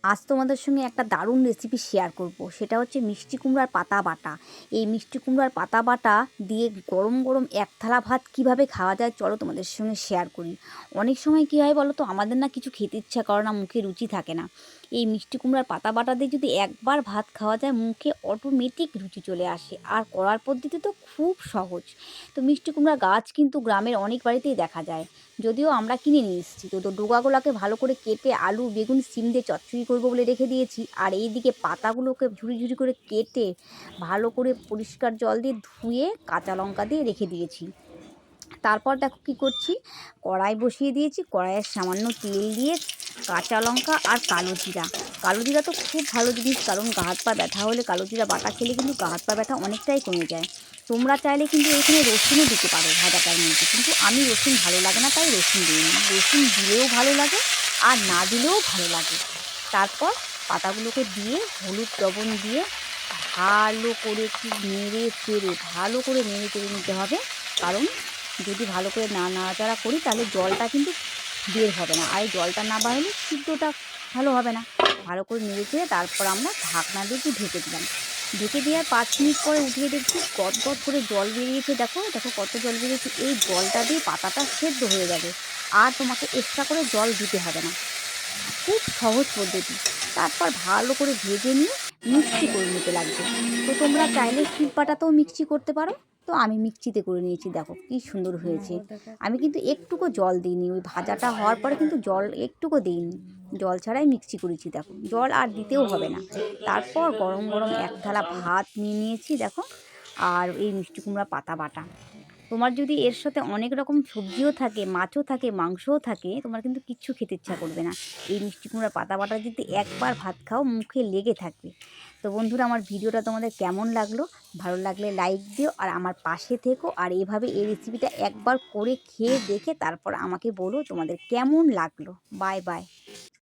আজ তোমাদের সঙ্গে একটা দারুণ রেসিপি শেয়ার করব। সেটা হচ্ছে মিষ্টি কুমড়ার পাতা বাটা। এই মিষ্টি কুমড়ার পাতা বাটা দিয়ে গরম গরম এক থালা ভাত কিভাবে খাওয়া যায় চলো তোমাদের সঙ্গে শেয়ার করি। অনেক সময় কী হয় বলো তো, আমাদের না কিছু খেতে ইচ্ছা করে না, মুখে রুচি থাকে না। এই মিষ্টি কুমড়ার পাতা বাটা দিয়ে যদি একবার ভাত খাওয়া যায় মুখে অটোমেটিক রুচি চলে আসে। আর করার পদ্ধতি তো খুব সহজ। তো মিষ্টি কুমড়া গাছ কিন্তু গ্রামের অনেক বাড়িতেই দেখা যায়, যদিও আমরা কিনে নিয়ে এসেছি। তো ডোগাগুলোকে ভালো করে কেটে আলু বেগুন সিম দিয়ে চচ্চড়ি করবো বলে রেখে দিয়েছি। আর এই দিকে পাতাগুলোকে ঝুড়ি ঝুড়ি করে কেটে ভালো করে পরিষ্কার জল দিয়ে ধুয়ে কাঁচা লঙ্কা দিয়ে রেখে দিয়েছি। তারপর দেখো কী করছি, কড়াই বসিয়ে দিয়েছি। কড়াইয়ের সামান্য তেল দিয়ে কাঁচা লঙ্কা আর কালো জিরা, কালো জিরা তো খুব ভালো জিনিস, কারণ গা হাত পা ব্যথা হলে কালো জিরা বাটা খেলে কিন্তু গা হাত পা ব্যথা অনেকটাই কমে যায়। তোমরা চাইলে কিন্তু এখানে রসুনও দিতে পারো ভাজাটার মধ্যে, কিন্তু আমি রসুন ভালো লাগে না তাই রসুন দিইনি। রসুন দিলেও ভালো লাগে আর না দিলেও ভালো লাগে। তারপর পাতাগুলোকে দিয়ে হলুদ লবণ দিয়ে ভালো করে একটু নেড়ে চেড়ে ভালো করে নেড়ে চেড়ে নিতে হবে। কারণ যদি ভালো করে না নাড়াচাড়া করি তাহলে জলটা কিন্তু বের হবে না, আর এই জলটা না বার হলে সিদ্ধটা ভালো হবে না। ভালো করে নেড়ে চেড়ে তারপর আমরা ঢাকনা দিয়ে একটু ঢেকে দিলাম। ঢেকে দেওয়ার 5 মিনিট পরে উঠিয়ে দেখছি গদগদ করে জল বেরিয়েছে। দেখো দেখো কত জল বেরিয়েছে। এই জলটা দিয়ে পাতাটা সেদ্ধ হয়ে যাবে, আর তোমাকে এক্সট্রা করে জল দিতে হবে না। খুব সহজ পদ্ধতি। তারপর ভালো করে ভেজে নিয়ে মিক্সি করে নিতে লাগবে। তো তোমরা চাইলে শিলপাটাতেও মিক্সি করতে পারো। তো আমি মিক্সিতে করে নিয়েছি, দেখো কী সুন্দর হয়েছে। আমি কিন্তু একটুকু জল দিইনি, ওই ভাজাটা হওয়ার পরে কিন্তু জল একটুকু দিইনি, জল ছাড়াই মিক্সি করেছি। দেখো জল আর দিতেও হবে না। তারপর গরম গরম এক থালা ভাত নিয়ে নিয়েছি দেখো, আর এই মিষ্টি কুমড়া পাতা বাটা। তোমার যদি এর সাথে অনেক রকম সবজিও থাকে, মাছও থাকে, মাংসও থাকে, তোমার কিন্তু কিচ্ছু খেতে ইচ্ছা করবে না। এই মিষ্টি কুমড়ার পাতা বাটা যদি একবার ভাত খাও মুখে লেগে থাকবে। তো বন্ধুরা, আমার ভিডিওটা তোমাদের কেমন লাগলো? ভালো লাগলে লাইক দিও আর আমার পাশে থেকো। আর এভাবে এই রেসিপিটা একবার করে খেয়ে দেখে তারপর আমাকে বলো তোমাদের কেমন লাগলো। Bye bye.